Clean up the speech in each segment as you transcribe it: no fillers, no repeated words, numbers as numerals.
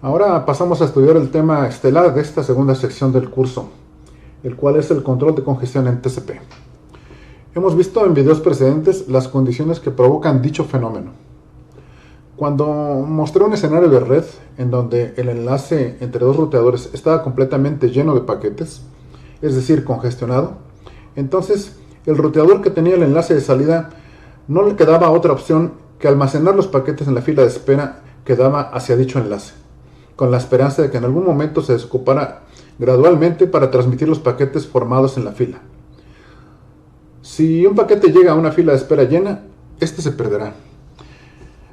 Ahora pasamos a estudiar el tema estelar de esta segunda sección del curso, el cual es el control de congestión en TCP. Hemos visto en videos precedentes las condiciones que provocan dicho fenómeno. Cuando mostré un escenario de red en donde el enlace entre dos ruteadores estaba completamente lleno de paquetes, es decir, congestionado, entonces el ruteador que tenía el enlace de salida no le quedaba otra opción que almacenar los paquetes en la fila de espera que daba hacia dicho enlace, con la esperanza de que en algún momento se desocupara gradualmente para transmitir los paquetes formados en la fila. Si un paquete llega a una fila de espera llena, este se perderá.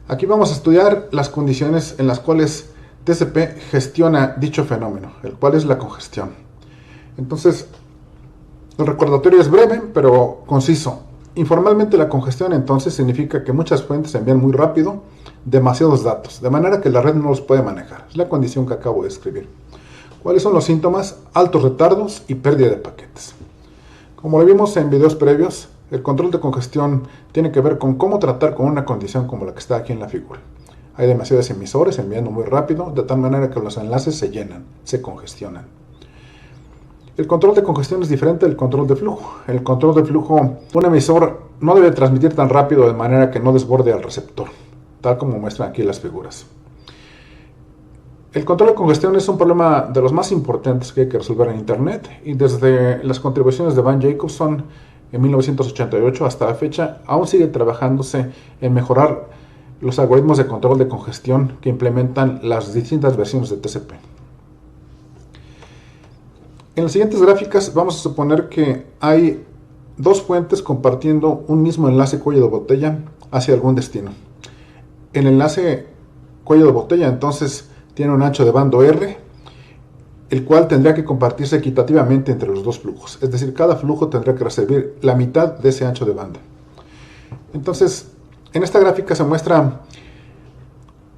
Aquí vamos a estudiar las condiciones en las cuales TCP gestiona dicho fenómeno, el cual es la congestión. Entonces, el recordatorio es breve, pero conciso. Informalmente la congestión entonces significa que muchas fuentes envían muy rápido demasiados datos, de manera que la red no los puede manejar. Es la condición que acabo de escribir. ¿Cuáles son los síntomas? Altos retardos y pérdida de paquetes. Como lo vimos en videos previos, el control de congestión tiene que ver con cómo tratar con una condición como la que está aquí en la figura. Hay demasiados emisores enviando muy rápido, de tal manera que los enlaces se llenan, se congestionan. El control de congestión es diferente del control de flujo. El control de flujo, un emisor no debe transmitir tan rápido de manera que no desborde al receptor, tal como muestran aquí las figuras. El control de congestión es un problema de los más importantes que hay que resolver en Internet, y desde las contribuciones de Van Jacobson en 1988 hasta la fecha aún sigue trabajándose en mejorar los algoritmos de control de congestión que implementan las distintas versiones de TCP. En las siguientes gráficas vamos a suponer que hay dos fuentes compartiendo un mismo enlace cuello de botella hacia algún destino. El enlace cuello de botella entonces tiene un ancho de bando R, el cual tendría que compartirse equitativamente entre los dos flujos. Es decir, cada flujo tendría que recibir la mitad de ese ancho de banda. Entonces, en esta gráfica se muestra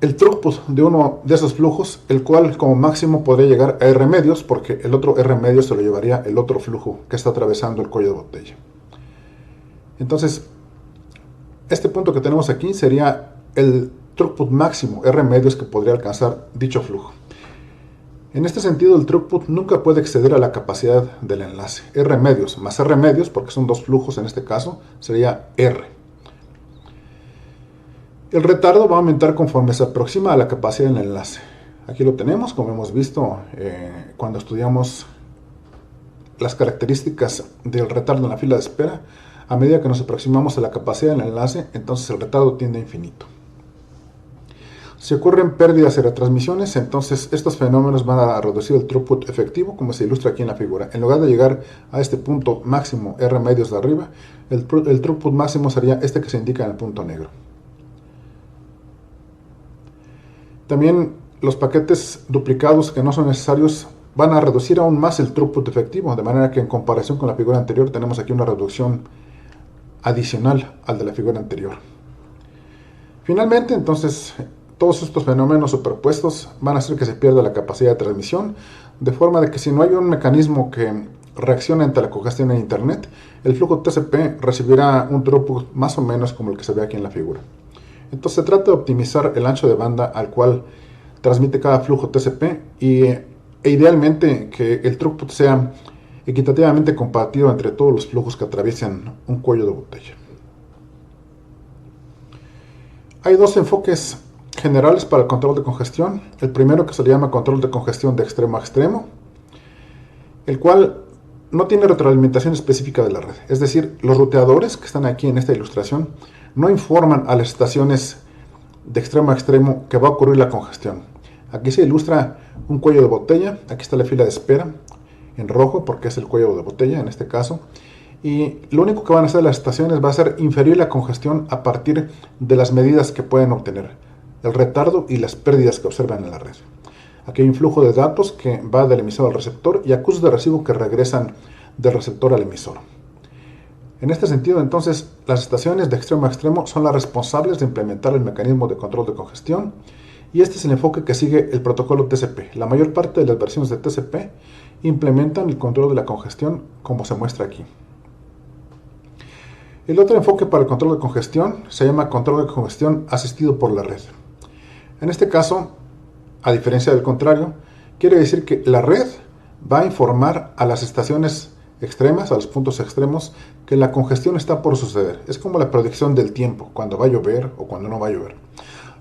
el throughput de uno de esos flujos, el cual como máximo podría llegar a R medios, porque el otro R medios se lo llevaría el otro flujo que está atravesando el cuello de botella. Entonces, este punto que tenemos aquí sería el throughput máximo R medios que podría alcanzar dicho flujo. En este sentido, el throughput nunca puede exceder a la capacidad del enlace. R medios más R medios, porque son dos flujos en este caso, sería R. El retardo va a aumentar conforme se aproxima a la capacidad del enlace. Aquí lo tenemos, como hemos visto cuando estudiamos las características del retardo en la fila de espera. A medida que nos aproximamos a la capacidad del enlace, entonces el retardo tiende a infinito. Si ocurren pérdidas y retransmisiones, entonces estos fenómenos van a reducir el throughput efectivo, como se ilustra aquí en la figura. En lugar de llegar a este punto máximo R medios de arriba, el throughput máximo sería este que se indica en el punto negro. También los paquetes duplicados que no son necesarios van a reducir aún más el throughput efectivo, de manera que en comparación con la figura anterior tenemos aquí una reducción adicional al de la figura anterior. Finalmente, entonces, todos estos fenómenos superpuestos van a hacer que se pierda la capacidad de transmisión, de forma de que si no hay un mecanismo que reaccione ante la congestión en Internet, el flujo TCP recibirá un throughput más o menos como el que se ve aquí en la figura. Entonces se trata de optimizar el ancho de banda al cual transmite cada flujo TCP e idealmente que el throughput sea equitativamente compartido entre todos los flujos que atraviesan un cuello de botella. Hay dos enfoques generales para el control de congestión. El primero, que se le llama control de congestión de extremo a extremo, el cual no tiene retroalimentación específica de la red. Es decir, los ruteadores que están aquí en esta ilustración no informan a las estaciones de extremo a extremo que va a ocurrir la congestión. Aquí se ilustra un cuello de botella. Aquí está la fila de espera en rojo porque es el cuello de botella en este caso. Y lo único que van a hacer las estaciones va a ser inferir la congestión a partir de las medidas que pueden obtener, el retardo y las pérdidas que observan en la red. Aquí hay un flujo de datos que va del emisor al receptor y acusos de recibo que regresan del receptor al emisor. En este sentido, entonces, las estaciones de extremo a extremo son las responsables de implementar el mecanismo de control de congestión, y este es el enfoque que sigue el protocolo TCP. La mayor parte de las versiones de TCP implementan el control de la congestión como se muestra aquí. El otro enfoque para el control de congestión se llama control de congestión asistido por la red. En este caso, a diferencia del contrario, quiere decir que la red va a informar a las estaciones extremas, a los puntos extremos, que la congestión está por suceder. Es como la predicción del tiempo, cuando va a llover o cuando no va a llover.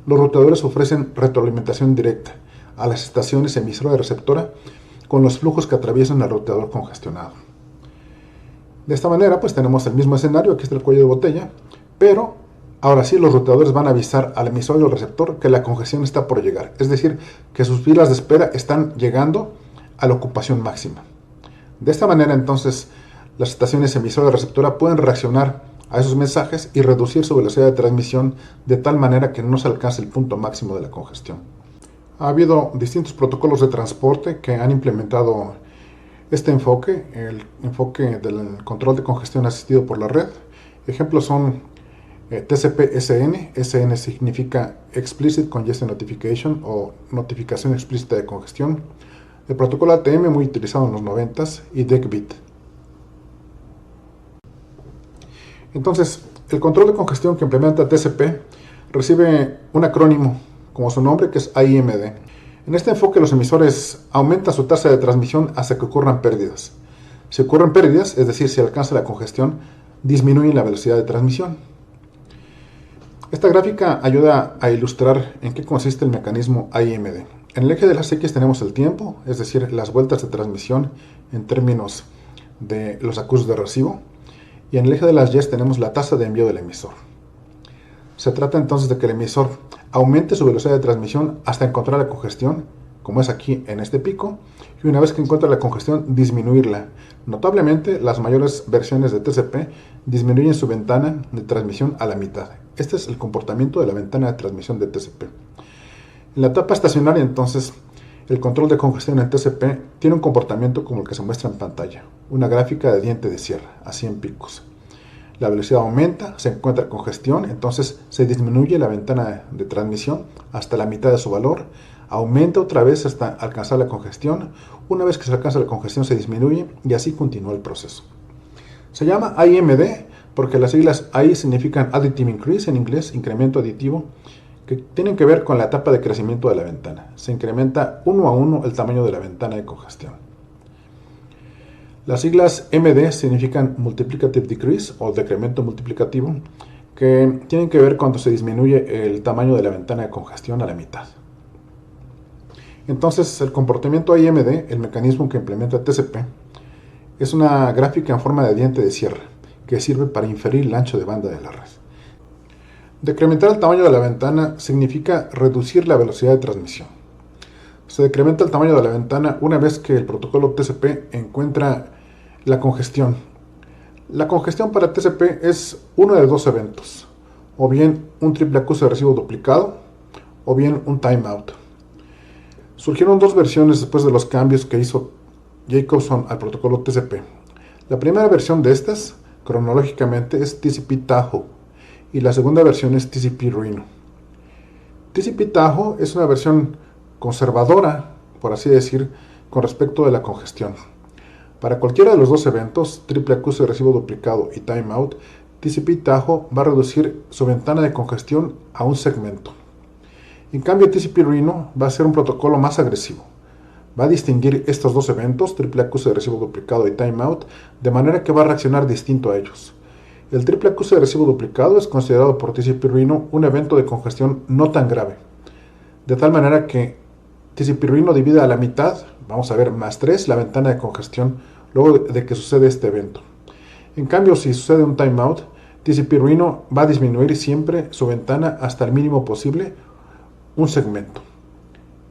Los routadores ofrecen retroalimentación directa a las estaciones emisora y receptora con los flujos que atraviesan el routador congestionado. De esta manera, pues tenemos el mismo escenario, aquí está el cuello de botella, pero ahora sí los routadores van a avisar al emisor y al receptor que la congestión está por llegar, es decir, que sus filas de espera están llegando a la ocupación máxima. De esta manera, entonces, las estaciones emisora y receptora pueden reaccionar a esos mensajes y reducir su velocidad de transmisión de tal manera que no se alcance el punto máximo de la congestión. Ha habido distintos protocolos de transporte que han implementado este enfoque, el enfoque del control de congestión asistido por la red. Ejemplos son TCP-SN. SN significa Explicit Congestion Notification o notificación explícita de congestión. El protocolo ATM, muy utilizado en los 90s, y DECBIT. Entonces, el control de congestión que implementa TCP recibe un acrónimo, como su nombre, que es AIMD. En este enfoque, los emisores aumentan su tasa de transmisión hasta que ocurran pérdidas. Si ocurren pérdidas, es decir, si alcanza la congestión, disminuyen la velocidad de transmisión. Esta gráfica ayuda a ilustrar en qué consiste el mecanismo AIMD. En el eje de las X tenemos el tiempo, es decir, las vueltas de transmisión en términos de los acusos de recibo. Y en el eje de las Y tenemos la tasa de envío del emisor. Se trata entonces de que el emisor aumente su velocidad de transmisión hasta encontrar la congestión, como es aquí en este pico, y una vez que encuentra la congestión, disminuirla. Notablemente, las mayores versiones de TCP disminuyen su ventana de transmisión a la mitad. Este es el comportamiento de la ventana de transmisión de TCP. En la etapa estacionaria, entonces, el control de congestión en TCP tiene un comportamiento como el que se muestra en pantalla, una gráfica de diente de sierra, a 100 picos. La velocidad aumenta, se encuentra congestión, entonces se disminuye la ventana de transmisión hasta la mitad de su valor, aumenta otra vez hasta alcanzar la congestión, una vez que se alcanza la congestión se disminuye y así continúa el proceso. Se llama AIMD porque las siglas AI significan Additive Increase, en inglés, incremento aditivo, que tienen que ver con la etapa de crecimiento de la ventana. Se incrementa 1 a 1 el tamaño de la ventana de congestión. Las siglas MD significan Multiplicative Decrease o decremento multiplicativo, que tienen que ver cuando se disminuye el tamaño de la ventana de congestión a la mitad. Entonces, el comportamiento AIMD, el mecanismo que implementa TCP, es una gráfica en forma de diente de sierra que sirve para inferir el ancho de banda de la red. Decrementar el tamaño de la ventana significa reducir la velocidad de transmisión. Se decrementa el tamaño de la ventana una vez que el protocolo TCP encuentra la congestión. La congestión para TCP es uno de dos eventos, o bien un triple acuse de recibo duplicado, o bien un timeout. Surgieron dos versiones después de los cambios que hizo Jacobson al protocolo TCP. La primera versión de estas, cronológicamente, es TCP-Tahoe, y la segunda versión es TCP-Rhino. TCP-Tahoe es una versión conservadora, por así decir, con respecto de la congestión. Para cualquiera de los dos eventos, triple acuse de recibo duplicado y timeout, TCP-Tahoe va a reducir su ventana de congestión a un segmento. En cambio, TCP-Rhino va a ser un protocolo más agresivo. Va a distinguir estos dos eventos, triple acuse de recibo duplicado y timeout, de manera que va a reaccionar distinto a ellos. El triple acuse de recibo duplicado es considerado por TCP-Rhino un evento de congestión no tan grave, de tal manera que TCP-Rhino divide a la mitad, vamos a ver, más 3 la ventana de congestión luego de que sucede este evento. En cambio, si sucede un timeout, TCP-Rhino va a disminuir siempre su ventana hasta el mínimo posible, un segmento,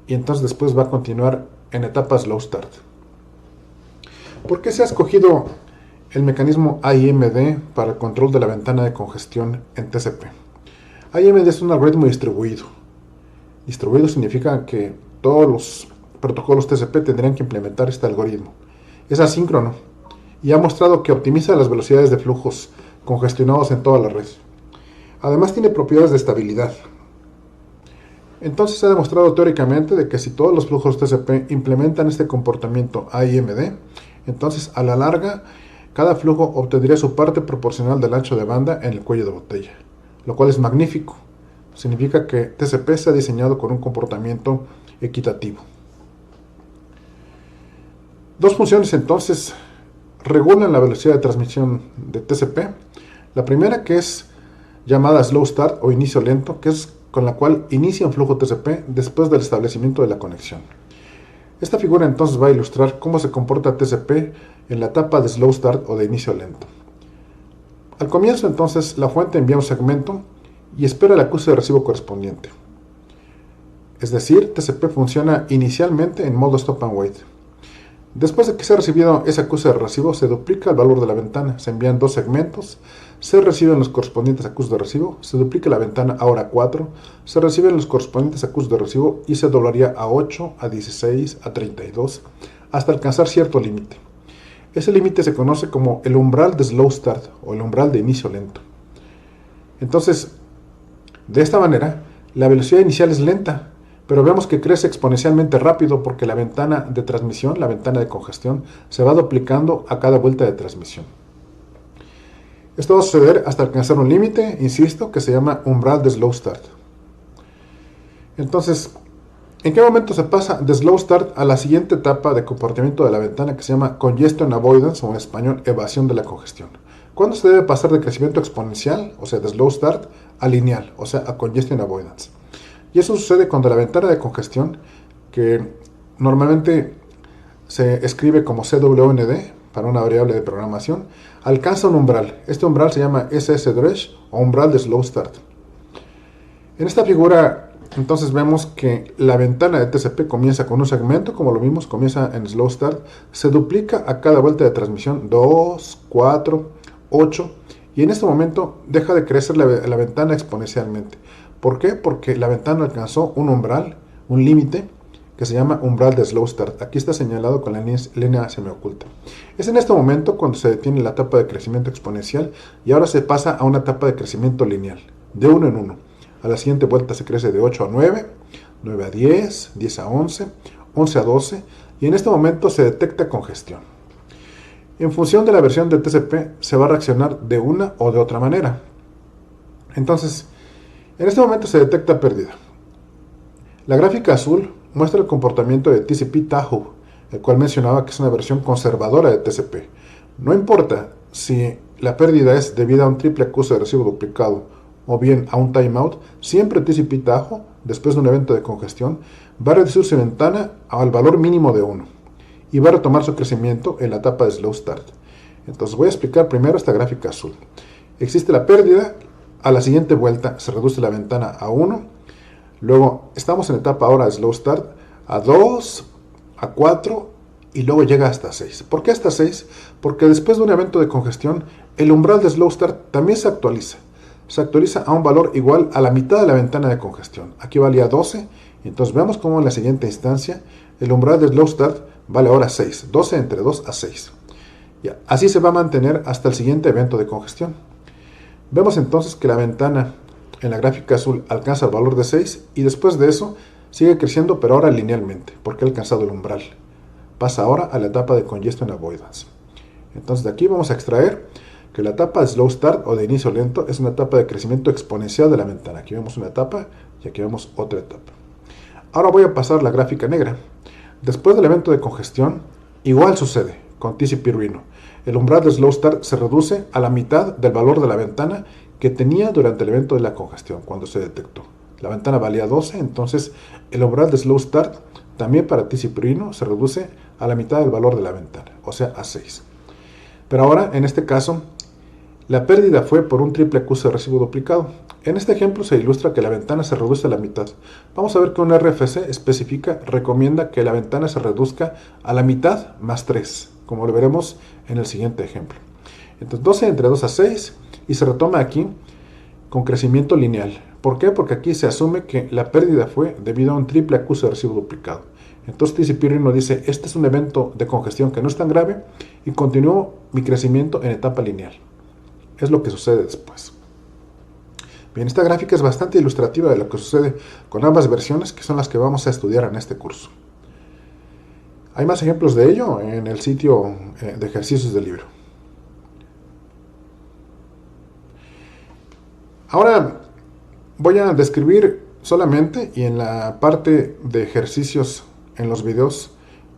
y entonces después va a continuar en etapas slow start. ¿Por qué se ha escogido el mecanismo AIMD para el control de la ventana de congestión en TCP? AIMD es un algoritmo distribuido. Distribuido significa que todos los protocolos TCP tendrían que implementar este algoritmo. Es asíncrono y ha mostrado que optimiza las velocidades de flujos congestionados en toda la red. Además tiene propiedades de estabilidad. Entonces se ha demostrado teóricamente de que si todos los flujos TCP implementan este comportamiento AIMD, entonces a la larga cada flujo obtendría su parte proporcional del ancho de banda en el cuello de botella, lo cual es magnífico. Significa que TCP se ha diseñado con un comportamiento equitativo. Dos funciones entonces regulan la velocidad de transmisión de TCP. La primera, que es llamada slow start o inicio lento, que es con la cual inicia un flujo TCP después del establecimiento de la conexión. Esta figura entonces va a ilustrar cómo se comporta TCP en la etapa de slow start o de inicio lento. Al comienzo entonces la fuente envía un segmento y espera el acuse de recibo correspondiente. Es decir, TCP funciona inicialmente en modo stop and wait. Después de que se ha recibido ese acuse de recibo, se duplica el valor de la ventana, se envían dos segmentos, se reciben los correspondientes acuses de recibo, se duplica la ventana ahora a 4, se reciben los correspondientes acuses de recibo y se doblaría a 8, a 16, a 32, hasta alcanzar cierto límite. Ese límite se conoce como el umbral de slow start o el umbral de inicio lento. Entonces, de esta manera, la velocidad inicial es lenta, pero vemos que crece exponencialmente rápido porque la ventana de transmisión, la ventana de congestión, se va duplicando a cada vuelta de transmisión. Esto va a suceder hasta alcanzar un límite, insisto, que se llama umbral de slow start. Entonces, ¿en qué momento se pasa de slow start a la siguiente etapa de comportamiento de la ventana que se llama congestion avoidance o en español evasión de la congestión? ¿Cuándo se debe pasar de crecimiento exponencial, o sea, de slow start, a lineal, o sea, a congestion avoidance? Y eso sucede cuando la ventana de congestión, que normalmente se escribe como CWND para una variable de programación, alcanza un umbral. Este umbral se llama SS-Dredge o umbral de slow start. En esta figura, entonces vemos que la ventana de TCP comienza con un segmento, como lo vimos, comienza en slow start, se duplica a cada vuelta de transmisión, 2, 4, 8, y en este momento deja de crecer la ventana exponencialmente. ¿Por qué? Porque la ventana alcanzó un umbral, un límite, que se llama umbral de slow start. Aquí está señalado con la línea semioculta. Es en este momento cuando se detiene la etapa de crecimiento exponencial y ahora se pasa a una etapa de crecimiento lineal, de 1 en 1. A la siguiente vuelta se crece de 8 a 9, 9 a 10, 10 a 11, 11 a 12, y en este momento se detecta congestión. En función de la versión de TCP se va a reaccionar de una o de otra manera. Entonces, en este momento se detecta pérdida. La gráfica azul muestra el comportamiento de TCP-Tahoe, el cual mencionaba que es una versión conservadora de TCP. No importa si la pérdida es debida a un triple acuse de recibo duplicado o bien a un timeout, siempre TCP-Tahoe, después de un evento de congestión, va a reducir su ventana al valor mínimo de 1 y va a retomar su crecimiento en la etapa de slow start. Entonces voy a explicar primero esta gráfica azul. Existe la pérdida. A la siguiente vuelta se reduce la ventana a 1, luego estamos en etapa ahora de slow start, a 2, a 4 y luego llega hasta 6. ¿Por qué hasta 6? Porque después de un evento de congestión, el umbral de slow start también se actualiza. Se actualiza a un valor igual a la mitad de la ventana de congestión. Aquí valía 12, y entonces vemos cómo en la siguiente instancia el umbral de slow start vale ahora 6, 12 entre 2 a 6. Ya, así se va a mantener hasta el siguiente evento de congestión. Vemos entonces que la ventana en la gráfica azul alcanza el valor de 6 y después de eso sigue creciendo, pero ahora linealmente, porque ha alcanzado el umbral. Pasa ahora a la etapa de congestion avoidance. Entonces de aquí vamos a extraer que la etapa de slow start o de inicio lento es una etapa de crecimiento exponencial de la ventana. Aquí vemos una etapa y aquí vemos otra etapa. Ahora voy a pasar la gráfica negra. Después del evento de congestión, igual sucede con TCP-Rhino. El umbral de slow start se reduce a la mitad del valor de la ventana que tenía durante el evento de la congestión, cuando se detectó. La ventana valía 12, entonces el umbral de slow start también para TCP-Rhino se reduce a la mitad del valor de la ventana, o sea, a 6. Pero ahora, en este caso, la pérdida fue por un triple acuse de recibo duplicado. En este ejemplo se ilustra que la ventana se reduce a la mitad. Vamos a ver que un RFC recomienda que la ventana se reduzca a la mitad más 3, como lo veremos en el siguiente ejemplo. Entonces 12 entre 2 a 6 y se retoma aquí con crecimiento lineal. ¿Por qué? Porque aquí se asume que la pérdida fue debido a un triple acuse de recibo duplicado. Entonces TCP-Rhino dice, este es un evento de congestión que no es tan grave y continúo mi crecimiento en etapa lineal. Es lo que sucede después. Bien, esta gráfica es bastante ilustrativa de lo que sucede con ambas versiones, que son las que vamos a estudiar en este curso. Hay más ejemplos de ello en el sitio de ejercicios del libro. Ahora voy a describir solamente, y en la parte de ejercicios en los videos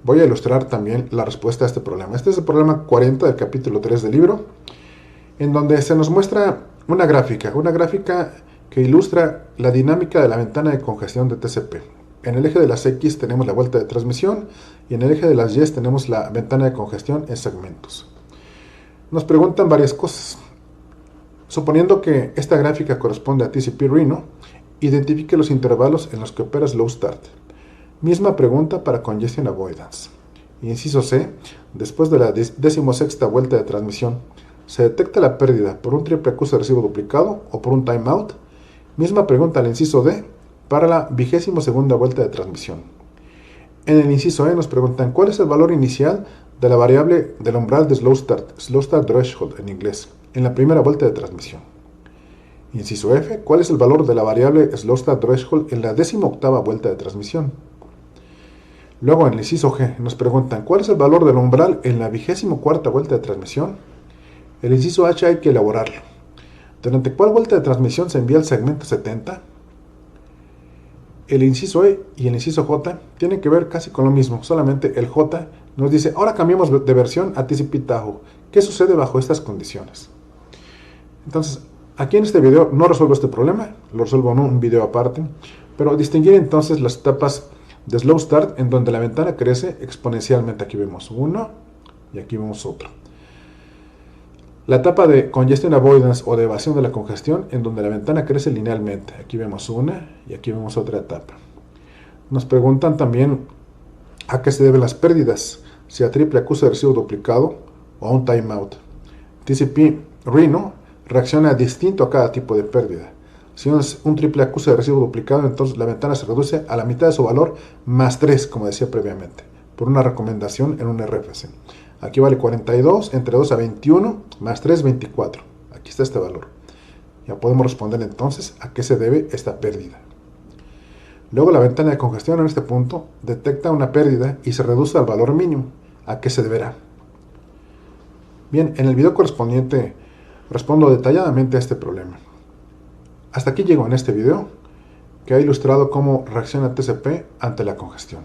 voy a ilustrar también la respuesta a este problema. Este es el problema 40 del capítulo 3 del libro, en donde se nos muestra una gráfica que ilustra la dinámica de la ventana de congestión de TCP. En el eje de las X tenemos la vuelta de transmisión y en el eje de las Y tenemos la ventana de congestión en segmentos. Nos preguntan varias cosas. Suponiendo que esta gráfica corresponde a TCP/Reno, identifique los intervalos en los que opera Slow Start. Misma pregunta para Congestion Avoidance. Inciso C. Después de la 16ª vuelta de transmisión, ¿se detecta la pérdida por un triple acuse de recibo duplicado o por un timeout? Misma pregunta al inciso D para la 22ª vuelta de transmisión. En el inciso E nos preguntan cuál es el valor inicial de la variable del umbral de Slow Start Threshold en inglés, en la primera vuelta de transmisión. Inciso F, ¿cuál es el valor de la variable Slow Start Threshold en la 18ª vuelta de transmisión? Luego en el inciso G nos preguntan ¿cuál es el valor del umbral en la 24ª vuelta de transmisión? El inciso H hay que elaborarlo. ¿Durante cuál vuelta de transmisión se envía el segmento 70? El inciso E y el inciso J tienen que ver casi con lo mismo, solamente el J nos dice, ahora cambiamos de versión a TCP Tahoe. ¿Qué sucede bajo estas condiciones? Entonces, aquí en este video no resuelvo este problema, lo resuelvo en un video aparte, pero distinguir entonces las etapas de Slow Start en donde la ventana crece exponencialmente. Aquí vemos uno y aquí vemos otro. La etapa de Congestion Avoidance o de evasión de la congestión en donde la ventana crece linealmente. Aquí vemos una y aquí vemos otra etapa. Nos preguntan también a qué se deben las pérdidas, si a triple acuse de recibo duplicado o a un timeout. TCP/Reno reacciona distinto a cada tipo de pérdida. Si es un triple acuse de recibo duplicado, entonces la ventana se reduce a la mitad de su valor más 3, como decía previamente, por una recomendación en un RFC. Aquí vale 42, entre 2 a 21, más 3, 24. Aquí está este valor. Ya podemos responder entonces a qué se debe esta pérdida. Luego la ventana de congestión en este punto detecta una pérdida y se reduce al valor mínimo. ¿A qué se deberá? Bien, en el video correspondiente respondo detalladamente a este problema. Hasta aquí llego en este video, que ha ilustrado cómo reacciona TCP ante la congestión.